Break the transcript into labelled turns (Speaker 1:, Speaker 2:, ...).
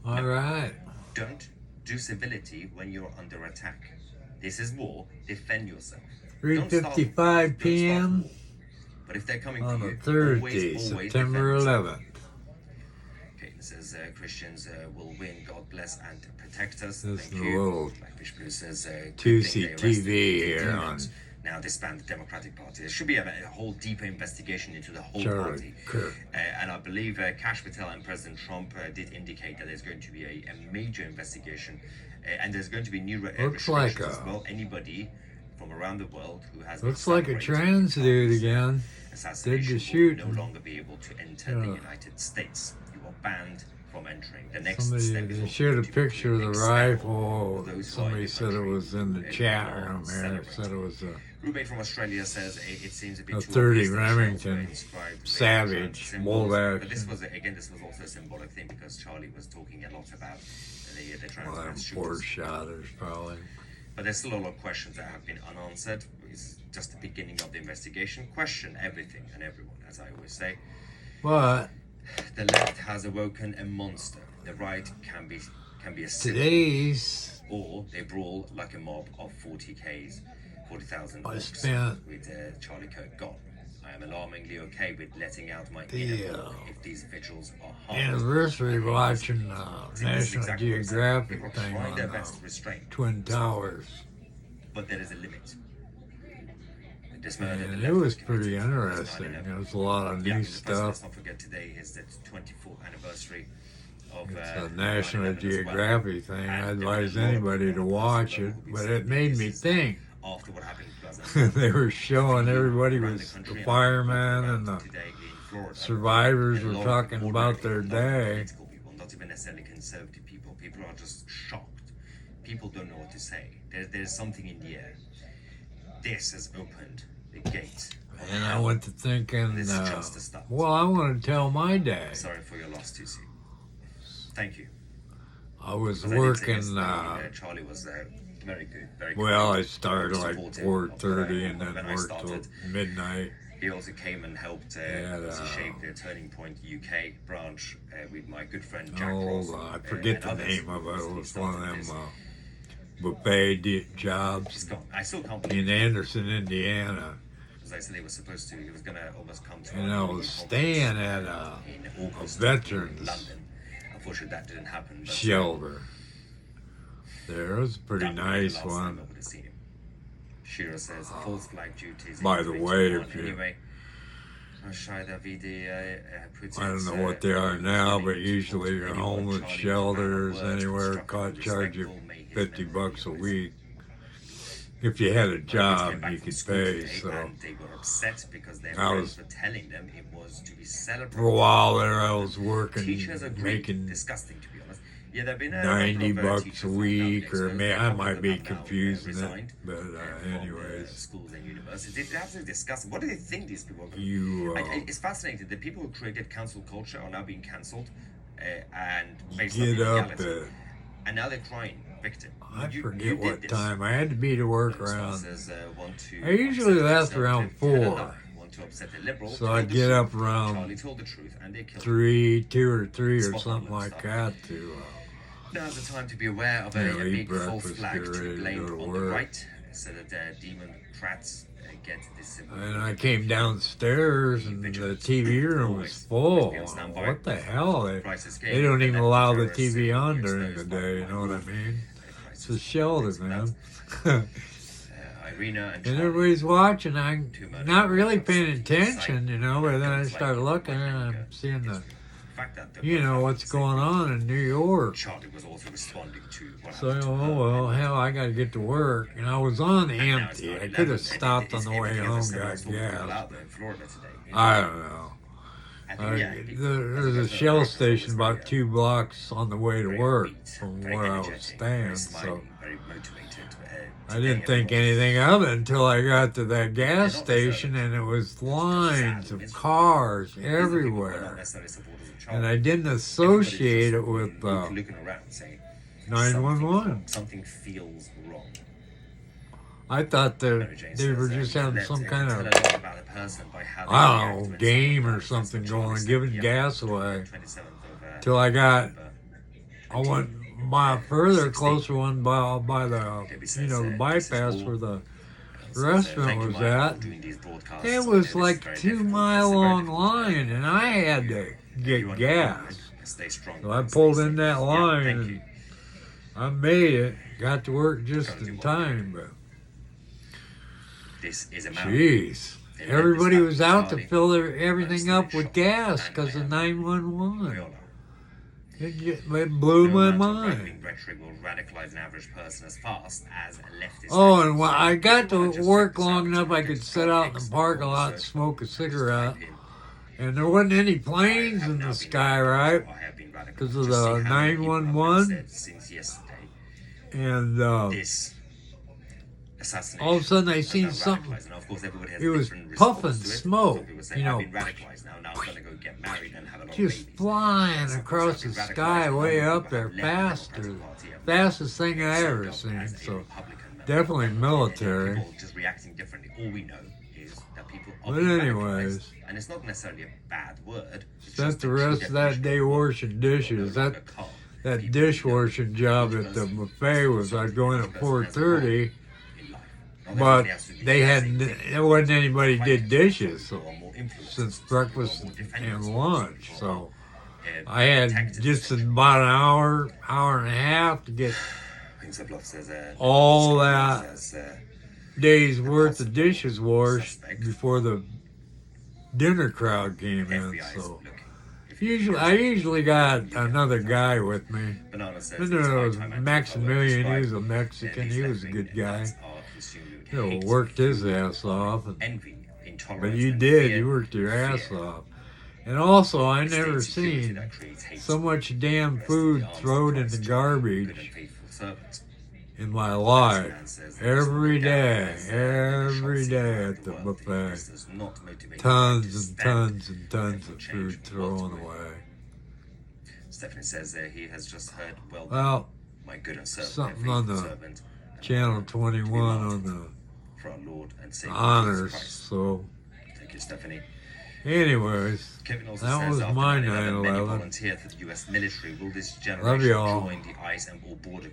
Speaker 1: All right.
Speaker 2: Don't do civility when you're under attack. This is war. Defend yourself.
Speaker 1: 3:55 p.m.
Speaker 2: But if they're coming
Speaker 1: on
Speaker 2: for
Speaker 1: a
Speaker 2: you,
Speaker 1: Thursday,
Speaker 2: always
Speaker 1: September
Speaker 2: defend yourself.
Speaker 1: 11th.
Speaker 2: Okay, it says Christians will win. God bless and protect us.
Speaker 1: This
Speaker 2: Thank
Speaker 1: is a
Speaker 2: you.
Speaker 1: little
Speaker 2: Blackfish Blue says
Speaker 1: 2C TV here on
Speaker 2: now disband the Democratic Party. There should be a whole deeper investigation into the whole
Speaker 1: Charlie
Speaker 2: party.
Speaker 1: Kirk.
Speaker 2: And I believe Kash Patel and President Trump did indicate that there's going to be a major investigation, and there's going to be new
Speaker 1: Looks like
Speaker 2: restrictions as well. Anybody from around the world who has
Speaker 1: looks like a trans dude again. Did the shoot.
Speaker 2: Will no longer be able to enter the United States. You are banned from entering. The next
Speaker 1: Somebody
Speaker 2: step is
Speaker 1: they shared a picture of the rifle.
Speaker 2: those
Speaker 1: Somebody said it was in the chat room here. Said it was a
Speaker 2: Rubate from Australia says it seems a bit too
Speaker 1: 30
Speaker 2: obvious that
Speaker 1: Remington
Speaker 2: Charles inscribed
Speaker 1: Savage
Speaker 2: symbols.
Speaker 1: bolt
Speaker 2: But this
Speaker 1: action.
Speaker 2: was this was also a symbolic thing because Charlie was talking a lot about the
Speaker 1: Well, them
Speaker 2: trans
Speaker 1: poor
Speaker 2: shooters.
Speaker 1: shotters probably.
Speaker 2: But there's still a lot of questions that have been unanswered. It's just the beginning of the investigation. Question everything and everyone, as I always say.
Speaker 1: But
Speaker 2: The left has awoken a monster. The right can be a civil,
Speaker 1: today's
Speaker 2: or they brawl like a mob of 40,000
Speaker 1: I
Speaker 2: orcs
Speaker 1: spent
Speaker 2: with Charlie Kirk gone. I am alarmingly okay with letting out my
Speaker 1: the,
Speaker 2: inner orc if these vigils are harmed.
Speaker 1: anniversary watching
Speaker 2: See, this is
Speaker 1: National
Speaker 2: exactly what I'm saying.
Speaker 1: Geographic
Speaker 2: People are
Speaker 1: thing
Speaker 2: trying
Speaker 1: on
Speaker 2: their best to restrain,
Speaker 1: Twin Towers.
Speaker 2: but there is a limit. This murder, the
Speaker 1: And
Speaker 2: left
Speaker 1: it was
Speaker 2: has
Speaker 1: pretty
Speaker 2: committed since
Speaker 1: interesting.
Speaker 2: 9/11.
Speaker 1: There was a lot of
Speaker 2: Yeah,
Speaker 1: new
Speaker 2: because
Speaker 1: stuff.
Speaker 2: let's not forget today is the 24th anniversary of
Speaker 1: It's a
Speaker 2: 9/11
Speaker 1: National
Speaker 2: as well.
Speaker 1: Geographic thing.
Speaker 2: And
Speaker 1: I
Speaker 2: there were
Speaker 1: advise
Speaker 2: a lot of
Speaker 1: anybody to
Speaker 2: people
Speaker 1: watch
Speaker 2: who
Speaker 1: it,
Speaker 2: said
Speaker 1: but it made me
Speaker 2: this is
Speaker 1: think.
Speaker 2: after what happened in Plaza.
Speaker 1: They were showing everybody
Speaker 2: Around
Speaker 1: was
Speaker 2: country
Speaker 1: the
Speaker 2: and
Speaker 1: firemen and the
Speaker 2: today in Florida.
Speaker 1: survivors
Speaker 2: And a
Speaker 1: were
Speaker 2: lot of
Speaker 1: talking about their
Speaker 2: ordinary,
Speaker 1: day.
Speaker 2: political people, not even necessarily conservative people. People are just shocked. People don't know what to say. There's something in the air. This has opened the gate.
Speaker 1: And I went to thinking,
Speaker 2: This is just a start.
Speaker 1: well, I want to tell my day.
Speaker 2: Sorry for your loss, TC. Thank you.
Speaker 1: I was
Speaker 2: Because I did say
Speaker 1: working,
Speaker 2: yesterday, Charlie was very good, very good.
Speaker 1: well, I started like
Speaker 2: Supportive
Speaker 1: 4:30 and
Speaker 2: when
Speaker 1: then
Speaker 2: I
Speaker 1: worked till
Speaker 2: started.
Speaker 1: midnight.
Speaker 2: He also came and helped
Speaker 1: Yeah,
Speaker 2: shape the Turning Point UK branch with my good friend Jack Ross.
Speaker 1: Oh, I forget
Speaker 2: and
Speaker 1: the
Speaker 2: others.
Speaker 1: name of it. It
Speaker 2: He
Speaker 1: was one of
Speaker 2: started
Speaker 1: them
Speaker 2: this.
Speaker 1: buffet
Speaker 2: He's
Speaker 1: jobs
Speaker 2: gone. I still can't believe
Speaker 1: in Anderson, Indiana.
Speaker 2: because I said he was supposed to. He was going to almost come to.
Speaker 1: And
Speaker 2: our
Speaker 1: I
Speaker 2: London
Speaker 1: was
Speaker 2: conference
Speaker 1: staying at a
Speaker 2: in August
Speaker 1: veterans
Speaker 2: in London. Unfortunately, that didn't happen. But,
Speaker 1: shelter. There was a pretty
Speaker 2: that would be the
Speaker 1: nice
Speaker 2: last time
Speaker 1: one.
Speaker 2: I would have seen him. Shira says false flag duties.
Speaker 1: By the way, if you-
Speaker 2: anyway.
Speaker 1: I don't know what they are now, but usually your homeless shelters anywhere charge you $50 a week. If you had a job, you could pay. So
Speaker 2: they were upset because their
Speaker 1: I
Speaker 2: friends
Speaker 1: was-
Speaker 2: were telling them it was to be celebrated.
Speaker 1: for a while there, I was working,
Speaker 2: Teachers agreed.
Speaker 1: making
Speaker 2: Disgusting, to be honest. Yeah, there've been a
Speaker 1: $90
Speaker 2: couple of,
Speaker 1: bucks
Speaker 2: teachers
Speaker 1: a
Speaker 2: who have
Speaker 1: week,
Speaker 2: now
Speaker 1: or
Speaker 2: exposed
Speaker 1: may
Speaker 2: a
Speaker 1: I
Speaker 2: couple
Speaker 1: might
Speaker 2: of
Speaker 1: be
Speaker 2: them have now,
Speaker 1: confusing it,
Speaker 2: resigned,
Speaker 1: but
Speaker 2: from,
Speaker 1: anyways,
Speaker 2: schools and universities. It's absolutely disgusting. What do they think these people are?
Speaker 1: you
Speaker 2: It's fascinating. The people who created cancel culture are now being cancelled, and based on
Speaker 1: get up
Speaker 2: illegality.
Speaker 1: at,
Speaker 2: And now they're crying victim.
Speaker 1: I
Speaker 2: You
Speaker 1: forget
Speaker 2: did
Speaker 1: what
Speaker 2: this.
Speaker 1: time. I had to be to work
Speaker 2: Response
Speaker 1: around
Speaker 2: says, want to
Speaker 1: I usually
Speaker 2: upset the
Speaker 1: left around
Speaker 2: conservative,
Speaker 1: 4.
Speaker 2: tell a lie. Want to upset the liberal,
Speaker 1: So
Speaker 2: tell
Speaker 1: I'd
Speaker 2: the
Speaker 1: get
Speaker 2: truth.
Speaker 1: up around
Speaker 2: Charlie told the truth, and they killed him.
Speaker 1: 2 or 3 or
Speaker 2: Spot on
Speaker 1: something
Speaker 2: and
Speaker 1: like
Speaker 2: stuff.
Speaker 1: that to
Speaker 2: Now's the time to be aware of
Speaker 1: Yeah,
Speaker 2: a
Speaker 1: eat
Speaker 2: big false
Speaker 1: breakfast,
Speaker 2: flag
Speaker 1: get
Speaker 2: to
Speaker 1: ready to
Speaker 2: blame
Speaker 1: go to
Speaker 2: on the
Speaker 1: work.
Speaker 2: right, so that Democrats get this symbol.
Speaker 1: and I came downstairs and the TV room was full. What the hell? They don't even allow the TV on during the day, you know what I mean? It's a shelter, man.
Speaker 2: Irina and
Speaker 1: And
Speaker 2: Charlie.
Speaker 1: everybody's watching. I'm not really paying attention, you know, but then I start looking and I'm seeing the,
Speaker 2: fact that the
Speaker 1: you know, what's going on in New York.
Speaker 2: Charlie was also responding to what
Speaker 1: So,
Speaker 2: happened to
Speaker 1: oh
Speaker 2: her.
Speaker 1: well, hell, I gotta get to work. And I was on empty. I could have stopped on the way home, got gas. I don't know. There's a Shell station about 2 blocks on the way to work from where I was staying, so I didn't think anything of it until I got to that gas station, and it was lines of cars everywhere. And I didn't associate it with
Speaker 2: looking around saying
Speaker 1: 911.
Speaker 2: something feels wrong.
Speaker 1: I thought that they were just having some kind of, I don't know, game or something going, giving gas away. Till I got I went by a further closer one by the the bypass where the restaurant was at. It was like a 2 mile long line, and I had to get gas. So I pulled in that line and I made it. Got to work just in time, but jeez. Everybody was out to fill everything up with gas because of 911. It blew my mind. Oh, and when I got to work long enough, I could sit out in the parking lot and smoke a cigarette. And there wasn't any planes in the sky, right? Because of the 911. And all of a sudden I seen something. It was puffing smoke, just flying across the sky way up there faster. Fastest thing I ever seen. So definitely military. But anyways,
Speaker 2: and it's not necessarily a bad word.
Speaker 1: Spent the rest of that day washing dishes. That dishwashing job at the buffet was, I'd go in at 4:30, but there wasn't anybody did dishes since breakfast and lunch. So I had just about an hour and a half to get all that day's worth of dishes washed before the dinner crowd came in. So I usually got another guy with me. Then there was Maximilian. He was a Mexican. He was a good guy. Worked his ass off. But you worked your ass off. And also, I never seen so much damn food thrown in the garbage in my life. Every day at the buffet. Tons and tons and tons of food thrown away.
Speaker 2: Stephanie says there he has just heard,
Speaker 1: well,
Speaker 2: my good and
Speaker 1: something on the Channel 21 on the honors. So,
Speaker 2: thank you, Stephanie.
Speaker 1: Anyways, that was my 9/11.
Speaker 2: Volunteer for the US military. Will this
Speaker 1: Love y'all.
Speaker 2: join the ICE and all border